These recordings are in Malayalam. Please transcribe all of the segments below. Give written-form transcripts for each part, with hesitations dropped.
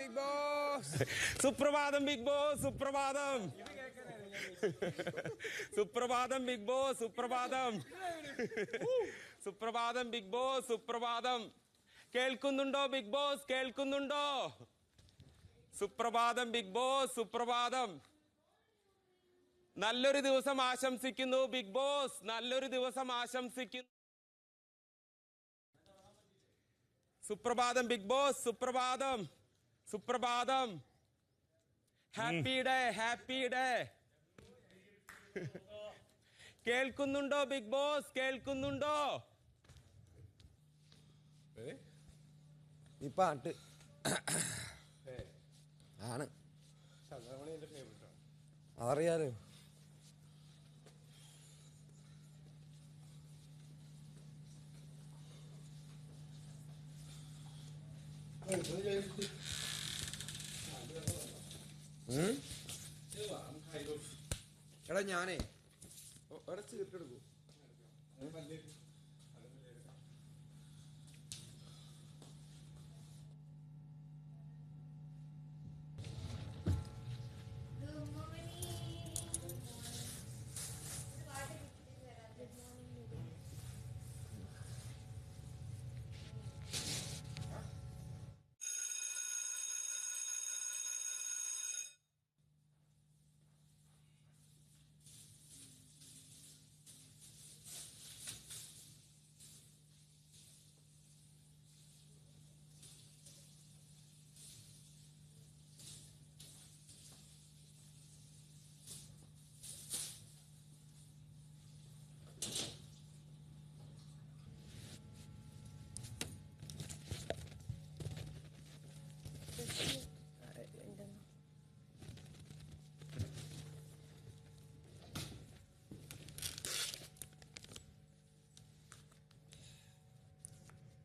Big boss. സുപ്രഭാതം ബിഗ് ബോസ്. സുപ്രഭാതം. സുപ്രഭാതം ബിഗ് ബോസ്. സുപ്രഭാതം. സുപ്രഭാതം ബിഗ് ബോസ്. സുപ്രഭാതം. കേൾക്കുന്നുണ്ടോ ബിഗ് ബോസ്? കേൾക്കുന്നുണ്ടോ? സുപ്രഭാതം ബിഗ് ബോസ്. സുപ്രഭാതം. നല്ലൊരു ദിവസം ആശംസിക്കുന്നു ബിഗ് ബോസ്. നല്ലൊരു ദിവസം ആശംസിക്കുന്നു. സുപ്രഭാതം ബിഗ് ബോസ്. സുപ്രഭാതം. സുപ്രഭാതം. Happy day. Happy day. കേൾക്കുന്നുണ്ടോ ബിഗ് ബോസ്? കേൾക്കുന്നുണ്ടോ? ഈ പാട്ട് ആണ് അതറിയാലോ. എടാ ഞാനേ എടാ ചീർക്കെടുക്കൂ.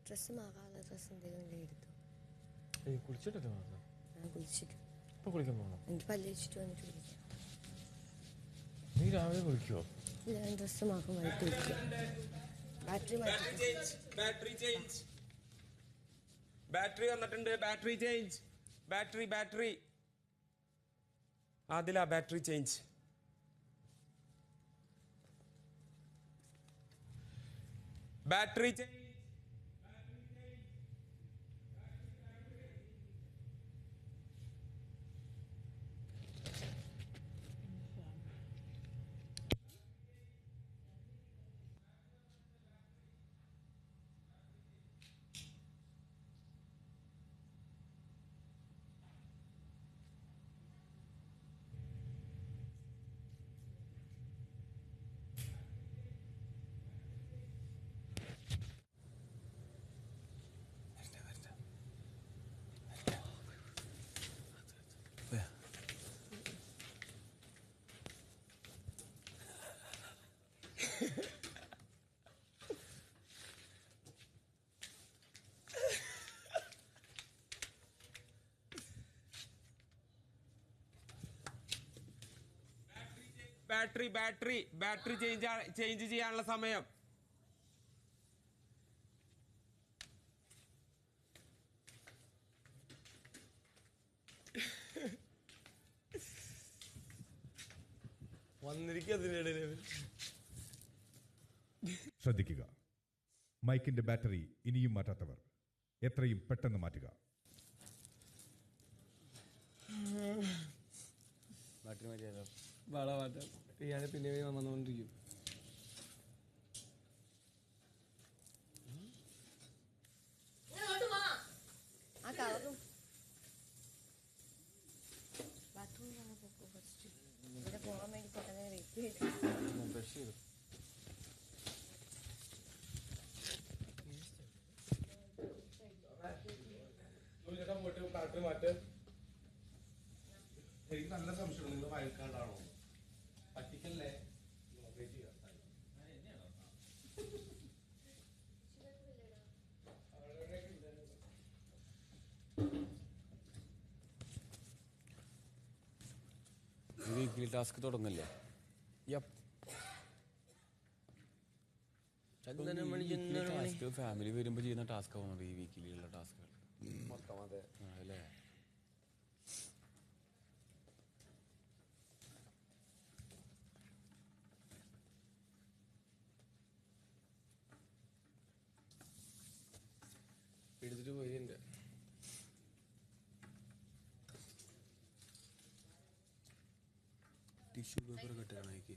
ഡ്രസ്സ് മാറാതെ ഡ്രസ്സ് എന്തെങ്കിലും എടുത്തു. കുളിച്ചിട്ടല്ലേ മാത്രം? ഞാൻ കുളിച്ചിട്ട് ഇപ്പൊ കുളിക്കാൻ പോകണം. എനിക്ക് പല്ലിച്ചിട്ട് വന്നിട്ട് കുളിക്കാം. നീ രാവിലെ കുളിക്കുവോ? ഞാൻ ഡ്രസ്സ് മാറും വൈകിട്ട് കുളിക്കാം. Battery battery change. ബാറ്ററി വന്നിട്ടുണ്ട്. Battery change. ബാറ്ററി അതിലാ battery change. Battery change. Battery change ചെയ്യാനുള്ള സമയം. ശ്രദ്ധിക്കുക, മൈക്കിന്റെ ബാറ്ററി ഇനിയും മാറ്റാത്തവർ എത്രയും പെട്ടെന്ന് മാറ്റുക. ബാറ്ററി മാറ്റിയാലോ? ഇയാളെ പിന്നെ വന്നുകൊണ്ടിരിക്കും. ആ കളറും ബാത്റൂമിൽ ഫസ്റ്റ് ഇവിടെ പോകാൻ വേണ്ടി പെട്ടെന്ന് വെയിറ്റ് ചെയ്തു. ബ്രഷ് ചെയ്തു. എനിക്ക് നല്ല സംശയം, നിങ്ങൾ വയൽക്കാടാണോ? പറ്റിക്കല്ലേ? വീക്കിലി ടാസ്ക് തുടങ്ങില്ലേ? ഫാമിലി വരുമ്പോ ചെയ്യുന്ന ടാസ്ക് ആവുന്നത് ഈ വീക്കിലുള്ള ടാസ്കുകൾ അല്ലേ? ടിഷ്യൂ പേപ്പർ കെട്ടാണ് എനിക്ക്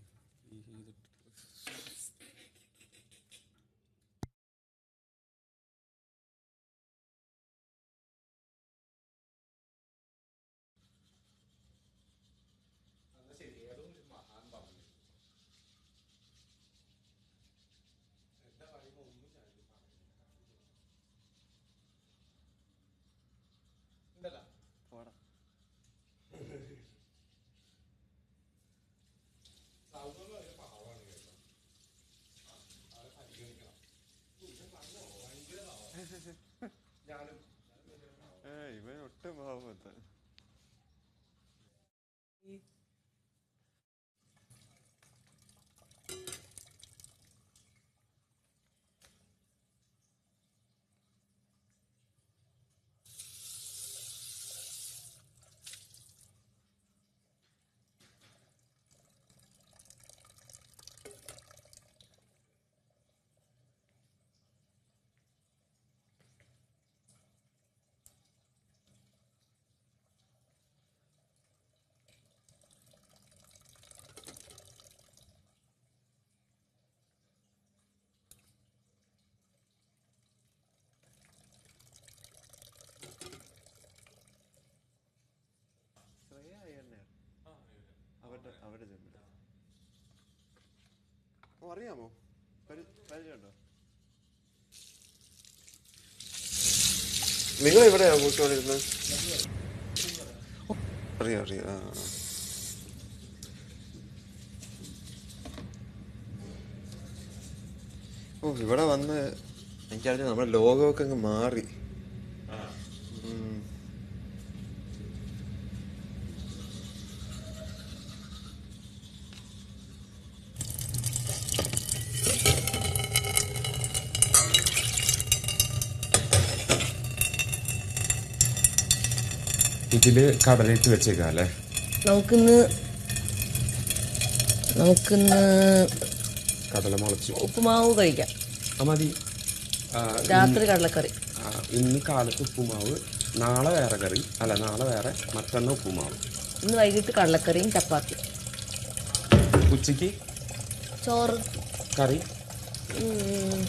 ഇവൻ ഒട്ടും ഭാവമത്ത അവരുടെ ജന്മ അറിയാമോ പരിചയമുണ്ടോ? നിങ്ങൾ എവിടെയാ കൂട്ടുകൊണ്ടിരുന്നത്? അറിയാം അറിയാം. ഓ ഇവിടെ വന്ന് എനിക്കറിയാം നമ്മുടെ ലോകമൊക്കെ അങ്ങ് മാറി. ഇതില് കടലിട്ട് വെച്ചേക്കാം അല്ലേ? നമുക്കിന്ന് കടല മുളച്ചു ഉപ്പുമാവ് കഴിക്കാം. മതി. രാത്രി കടലക്കറി. ഇന്ന് കാലത്ത് ഉപ്പുമാവ്, നാളെ വേറെ കറി. അല്ല, നാളെ വേറെ, മറ്റന്നാൾ ഉപ്പുമാവ്. ഇന്ന് വൈകിട്ട് കടലക്കറിയും ചപ്പാത്തി. ഉച്ചക്ക് ചോറ് കറി.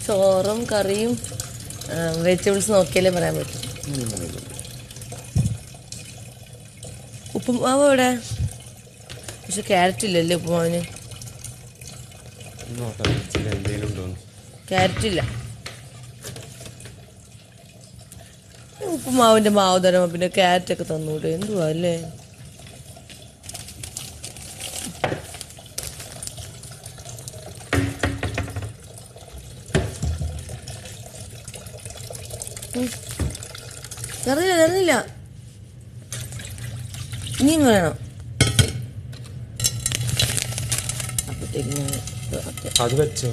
ചോറും കറിയും വെജിറ്റബിൾസ് നോക്കിയാലേ പറയാൻ പറ്റും. ഉപ്പുമാവ് എവിടെ? പക്ഷെ ക്യാരറ്റ് ഇല്ലല്ലേ ഉപ്പുമാവിന്? എന്തെങ്കിലും ഉണ്ടോന്ന്. ക്യാരറ്റ് ഇല്ല. ഉപ്പുമാവിന്റെ മാവ് തരുമ്പോ പിന്നെ ക്യാരറ്റ് ഒക്കെ തന്നൂടെ? എന്തുവാ അല്ലേ? തരുന്നില്ല. ഇനിയും വേണം. അപ്പത്തേക്ക് അത് വെച്ചോ.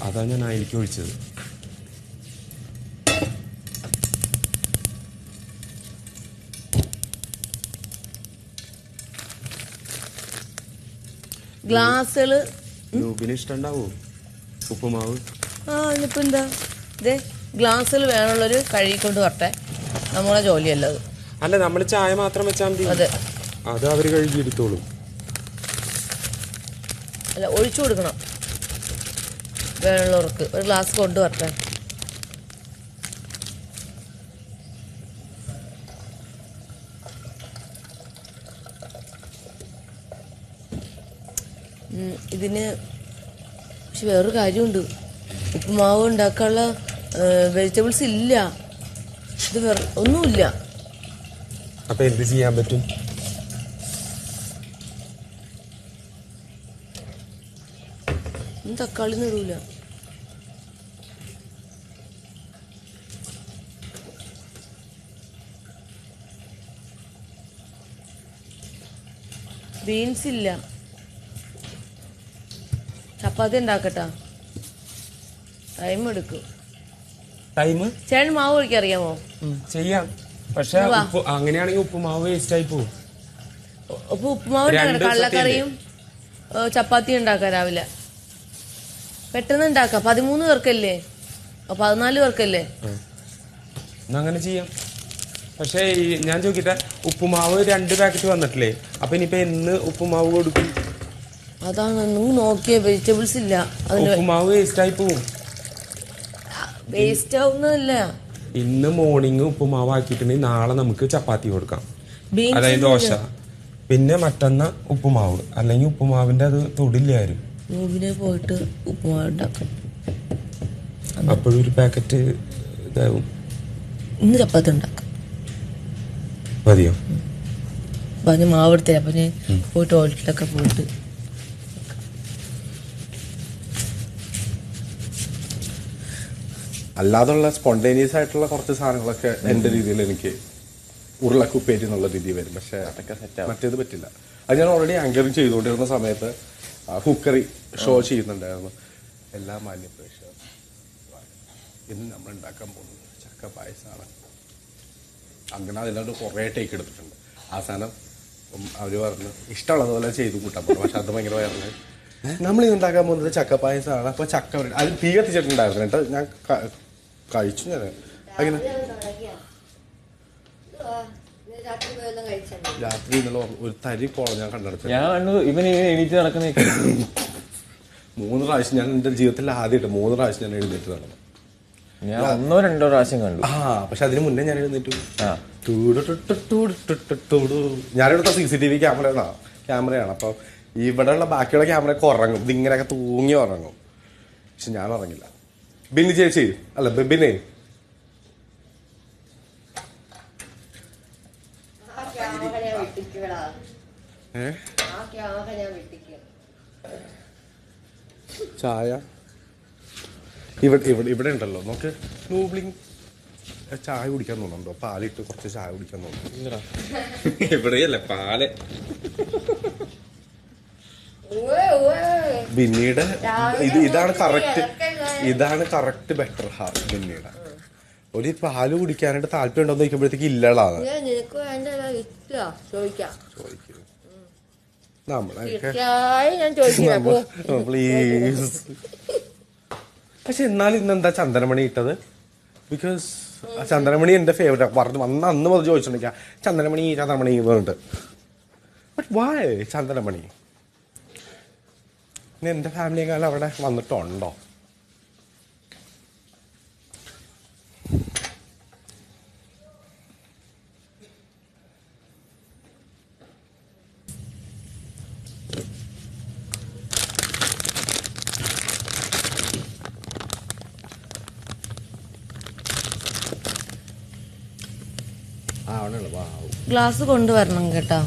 അതാ ഞാൻ അതിലേക്ക് ഒഴിച്ചത്. ഗ്ലാസുകള് ലൂബിന് ഇഷ്ടണ്ടാവോ ഉപ്പുമാവ്? ഇനിയിപ്പോ എന്താ ഇതേ ഗ്ലാസുകൾ വേണുള്ളൊരു കഴുകിക്കൊണ്ട് വരട്ടെ. നമ്മളെ ജോലിയല്ല അത്. അല്ല, നമ്മള് ചായ മാത്രം വെച്ചാൽ മതി. അതെ, അത് അവര് കഴുകി എടുത്തോളും. അല്ല, ഒഴിച്ചു കൊടുക്കണം വേണുള്ളവർക്ക്. ഒരു ഗ്ലാസ് കൊണ്ടുവരട്ടെ. ഇതിന് പക്ഷെ വേറൊരു കാര്യമുണ്ട്. ഉപ്പുമാവ് ഉണ്ടാക്കാനുള്ള വെജിറ്റബിൾസ് ഇല്ല. ഇത് ഒന്നുമില്ല. അപ്പൊ എന്ത് ചെയ്യാൻ പറ്റും? തക്കാളി ഇടൂല. ബീൻസ് ഇല്ല. ചപ്പാത്തി ഉണ്ടാക്കട്ടാ? ടൈം എടുക്കും. ചേട്ടൻ മാവ് കഴിക്കാൻ അറിയാമോ? ചെയ്യാം. പക്ഷെ അങ്ങനെയാണെങ്കിൽ ഉപ്പുമാവ് വേസ്റ്റ് ആയി പോകും. ഉപ്പുമാവ് കടലക്കറിയും ചപ്പാത്തിയും ഉണ്ടാക്കാം രാവിലെ. പെട്ടെന്ന് ഉണ്ടാക്കാം. 13 പേർക്കല്ലേ, 14 പേർക്കല്ലേ? അങ്ങനെ ചെയ്യാം. പക്ഷെ ഞാൻ ചോദിക്കട്ടെ, ഉപ്പുമാവ് 2 പാക്കറ്റ് വന്നിട്ടില്ലേ? അപ്പൊ ഇനിയിപ്പോ എന്ന് ഉപ്പുമാവ് കൊടുക്കും? അതാണ് നിങ്ങൾ നോക്കിയ വെജിറ്റബിൾസ് ഇല്ല അതിന് ഉപ്പുമാവ് വേസ്റ്റായി പോവും. വേസ്റ്റ് ആവുന്നതല്ല. ഇന്ന് മോർണിംഗ് ഉപ്പുമാവ് ആക്കിയിട്ടുണ്ടെങ്കിൽ നാളെ നമുക്ക് ചപ്പാത്തി കൊടുക്കാം, ബീൻസ് അതായത് ദോശ. പിന്നെ മറ്റന്ന ഉപ്പുമാവ്, അല്ലെങ്കിൽ ഉപ്പുമാവിന്റെ അത് തൊടില്ലാരും. മൂവിനെ പോയിട്ട് ഉപ്പുമാവ് ഉണ്ടാക്കും. അപ്പോഴും ഒരു പാക്കറ്റ് ഇതാവും. ഇന്ന് ചപ്പാത്തി ഉണ്ടാക്കാം. മതിയോ? അപ്പം അതിന് മാവ് എടുത്തേ. അപ്പം ഞാൻ പോയി ടോയ്ലറ്റിലൊക്കെ പോയിട്ട് അല്ലാതുള്ള സ്പോണ്ടേനിയസ് ആയിട്ടുള്ള കുറച്ച് സാധനങ്ങളൊക്കെ എൻ്റെ രീതിയിൽ എനിക്ക് ഉരുളക്കുപ്പേരി എന്നുള്ള രീതി വരും. പക്ഷെ മറ്റേത് പറ്റില്ല. അത് ഞാൻ ഓൾറെഡി ആങ്കറിങ് ചെയ്തുകൊണ്ടിരുന്ന സമയത്ത് കുക്കറി ഷോ ചെയ്യുന്നുണ്ടായിരുന്നു. എല്ലാ മാന്യ പ്രേക്ഷകർ, ഇന്ന് നമ്മൾ ഉണ്ടാക്കാൻ പോകുന്നത് ചക്ക പായസമാണ്. അങ്ങനെ അതിനോട് കുറേ ടേക്ക് എടുത്തിട്ടുണ്ട്. അവസാനം അവർ പറഞ്ഞു ഇഷ്ടമുള്ളതുപോലെ ചെയ്തു കൂട്ടാൻ പോകും. പക്ഷെ അത് ഭയങ്കര വയറിന് നമ്മൾ ഇന്ന് ഉണ്ടാക്കാൻ പോകുന്നത് ചക്ക പായസമാണ്. അപ്പോൾ ചക്ക അത് തീ കത്തിച്ചിട്ടുണ്ടായിരുന്നു കേട്ടോ. ഞാൻ കഴിച്ചു. ഞാൻ അങ്ങനെ രാത്രി ഇന്നലെ ഒരു തരി കോളം ഞാൻ കണ്ടെടുത്തു. ഞാൻ കണ്ടു ഇവൻ എണീറ്റ് നടക്കുന്ന 3 പ്രാവശ്യം ഞാൻ എൻ്റെ ജീവിതത്തിൽ ആദ്യമായിട്ട് 3 പ്രാവശ്യം ഞാൻ എഴുന്നേറ്റ് നടന്നു. ഞാൻ 1-2 പ്രാവശ്യം കണ്ടു. പക്ഷെ അതിന് മുന്നേ ഞാൻ എഴുന്നേറ്റു. ഞാനെടുത്ത CCTV ക്യാമറയാണ്. അപ്പൊ ഇവിടെയുള്ള ബാക്കിയുള്ള ക്യാമറയൊക്കെ ഉറങ്ങും, ഇതിങ്ങനെയൊക്കെ തൂങ്ങി ഉറങ്ങും. പക്ഷെ ഞാൻ ഉറങ്ങില്ല. ബിന്നി ചേച്ചി അല്ല ബിബിനെ ചായ ഇവിടെ ഉണ്ടല്ലോ. നമുക്ക് നൂബ്ലിങ് ചായ കുടിക്കാൻ തോന്നുന്നുണ്ടോ? പാലിട്ട് കുറച്ച് ചായ കുടിക്കാൻ തോന്നുന്നു. ഇവിടെയല്ലേ പാല്. ബിന്നിയുടെ ഇതാണ് കറക്റ്റ് ബെറ്റർ ഹാഫ്. ബിന്നിയുടെ ഒരു പാല് കുടിക്കാനായിട്ട് താല്പര്യം ഉണ്ടോ എന്ന് ചോദിക്കുമ്പോഴത്തേക്ക് ഇല്ലടാണ് പ്ലീസ്. പക്ഷെ എന്നാലും ഇന്നെന്താ ചന്ദനമണി ഇട്ടത്? ബിക്കോസ് ചന്ദനമണി എന്റെ ഫേവറേറ്റ്. വന്ന് അന്ന് മുതൽ ചോദിച്ചിട്ടുണ്ടെങ്കിൽ ചന്ദനമണി പറഞ്ഞിട്ട്. But why Chandanamani? എന്റെ ഫാമിലിയെക്കാളും അവിടെ വന്നിട്ടുണ്ടോ? ഗ്ലാസ് കൊണ്ടുവരണം കേട്ടോ.